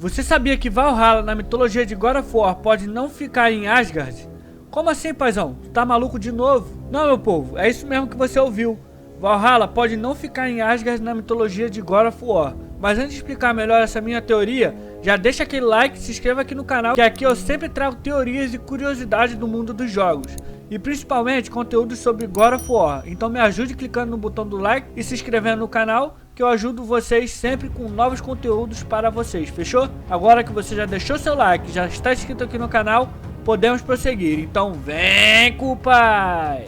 Você sabia que Valhalla na mitologia de God of War pode não ficar em Asgard? Como assim, paizão? Tu tá maluco de novo? Não, meu povo, é isso mesmo que você ouviu. Valhalla pode não ficar em Asgard na mitologia de God of War. Mas antes de explicar melhor essa minha teoria, já deixa aquele like e se inscreva aqui no canal, que aqui eu sempre trago teorias e curiosidades do mundo dos jogos. E principalmente conteúdos sobre God of War. Então me ajude clicando no botão do like e se inscrevendo no canal, que eu ajudo vocês sempre com novos conteúdos para vocês, fechou? Agora que você já deixou seu like, já está inscrito aqui no canal, podemos prosseguir. Então vem com o pai!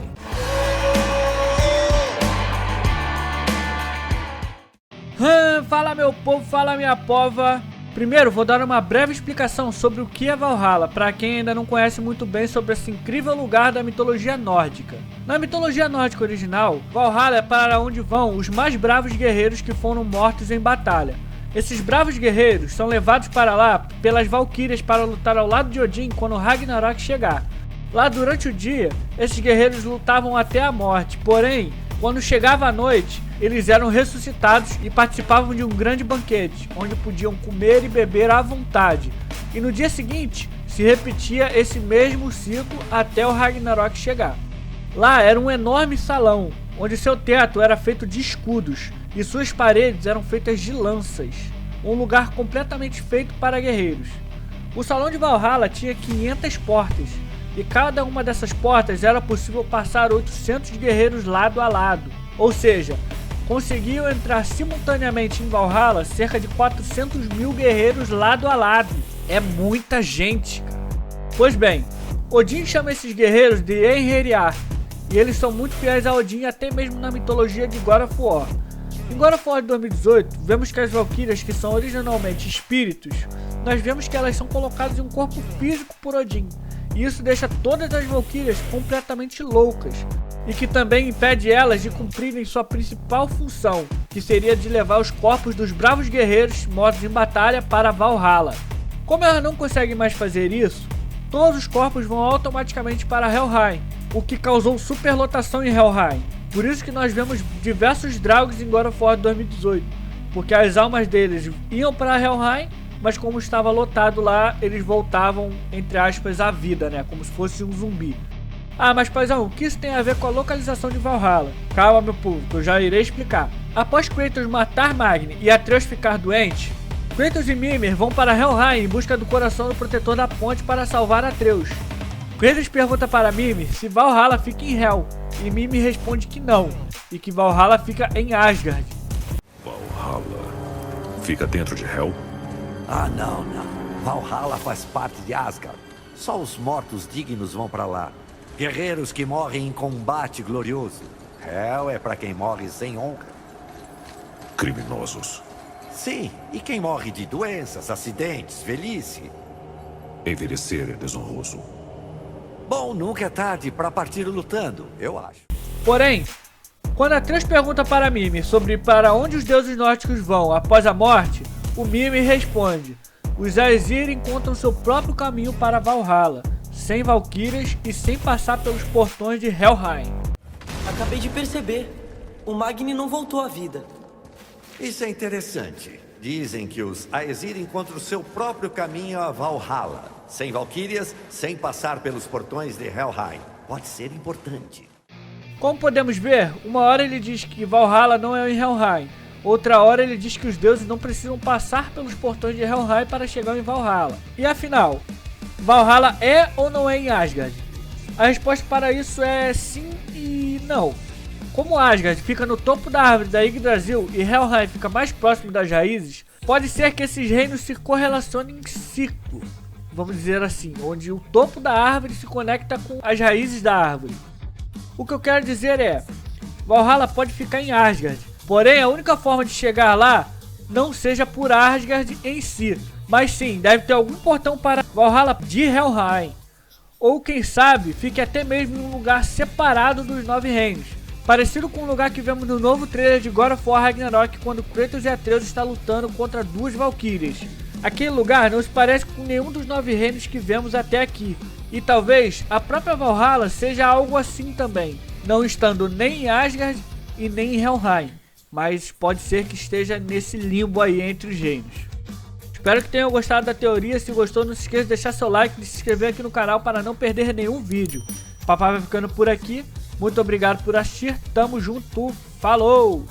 Fala meu povo, fala minha pova. Primeiro vou dar uma breve explicação sobre o que é Valhalla, para quem ainda não conhece muito bem sobre esse incrível lugar da mitologia nórdica. Na mitologia nórdica original, Valhalla é para onde vão os mais bravos guerreiros que foram mortos em batalha. Esses bravos guerreiros são levados para lá pelas Valquírias para lutar ao lado de Odin quando Ragnarok chegar. Lá durante o dia, esses guerreiros lutavam até a morte, porém, quando chegava a noite, eles eram ressuscitados e participavam de um grande banquete, onde podiam comer e beber à vontade. E no dia seguinte, se repetia esse mesmo ciclo até o Ragnarok chegar. Lá era um enorme salão, onde seu teto era feito de escudos e suas paredes eram feitas de lanças. Um lugar completamente feito para guerreiros. O salão de Valhalla tinha 500 portas, e cada uma dessas portas era possível passar 800 guerreiros lado a lado. Ou seja, conseguiam entrar simultaneamente em Valhalla cerca de 400 mil guerreiros lado a lado. É muita gente, cara. Pois bem, Odin chama esses guerreiros de Einherjar, e eles são muito fiéis a Odin até mesmo na mitologia de God of War. Em God of War de 2018, vemos que as Valquírias, que são originalmente espíritos, nós vemos que elas são colocadas em um corpo físico por Odin. E isso deixa todas as Valquírias completamente loucas, e que também impede elas de cumprirem sua principal função, que seria de levar os corpos dos bravos guerreiros mortos em batalha para Valhalla. Como elas não conseguem mais fazer isso, todos os corpos vão automaticamente para Helheim, o que causou superlotação em Helheim. Por isso que nós vemos diversos Draugs em God of War 2018, porque as almas deles iam para Helheim, mas como estava lotado lá, eles voltavam, entre aspas, à vida, né? Como se fosse um zumbi. Ah, mas paizão, o que isso tem a ver com a localização de Valhalla? Calma, meu povo, que eu já irei explicar. Após Kratos matar Magni e Atreus ficar doente, Kratos e Mimir vão para Helheim em busca do coração do protetor da ponte para salvar Atreus. Kratos pergunta para Mimir se Valhalla fica em Hel, e Mimir responde que não, e que Valhalla fica em Asgard. Valhalla fica dentro de Hel? Ah, não. Valhalla faz parte de Asgard. Só os mortos dignos vão pra lá. Guerreiros que morrem em combate glorioso. Hel é pra quem morre sem honra. Criminosos. Sim, e quem morre de doenças, acidentes, velhice. Envelhecer é desonroso. Bom, nunca é tarde pra partir lutando, eu acho. Porém, quando Atreus pergunta para Mimir sobre para onde os deuses nórdicos vão após a morte, o Mimir responde: os Aesir encontram seu próprio caminho para Valhalla, sem Valquírias e sem passar pelos portões de Helheim. Acabei de perceber, o Magni não voltou à vida. Isso é interessante. Dizem que os Aesir encontram seu próprio caminho a Valhalla, sem Valquírias, sem passar pelos portões de Helheim. Pode ser importante. Como podemos ver, uma hora ele diz que Valhalla não é em Helheim, outra hora ele diz que os deuses não precisam passar pelos portões de Helheim para chegar em Valhalla. E afinal, Valhalla é ou não é em Asgard? A resposta para isso é sim e não. Como Asgard fica no topo da árvore da Yggdrasil e Helheim fica mais próximo das raízes, pode ser que esses reinos se correlacionem em ciclo, vamos dizer assim, onde o topo da árvore se conecta com as raízes da árvore. O que eu quero dizer é, Valhalla pode ficar em Asgard, porém a única forma de chegar lá não seja por Asgard em si, mas sim, deve ter algum portão para Valhalla de Helheim, ou quem sabe fique até mesmo em um lugar separado dos 9 reinos, parecido com o lugar que vemos no novo trailer de God of War Ragnarok, quando Kratos e Atreus estão lutando contra 2 Valquírias. Aquele lugar não se parece com nenhum dos 9 reinos que vemos até aqui, e talvez a própria Valhalla seja algo assim também, não estando nem em Asgard e nem em Helheim, mas pode ser que esteja nesse limbo aí entre os reinos. Espero que tenham gostado da teoria. Se gostou, não se esqueça de deixar seu like e de se inscrever aqui no canal para não perder nenhum vídeo. O papai vai ficando por aqui. Muito obrigado por assistir. Tamo junto. Falou!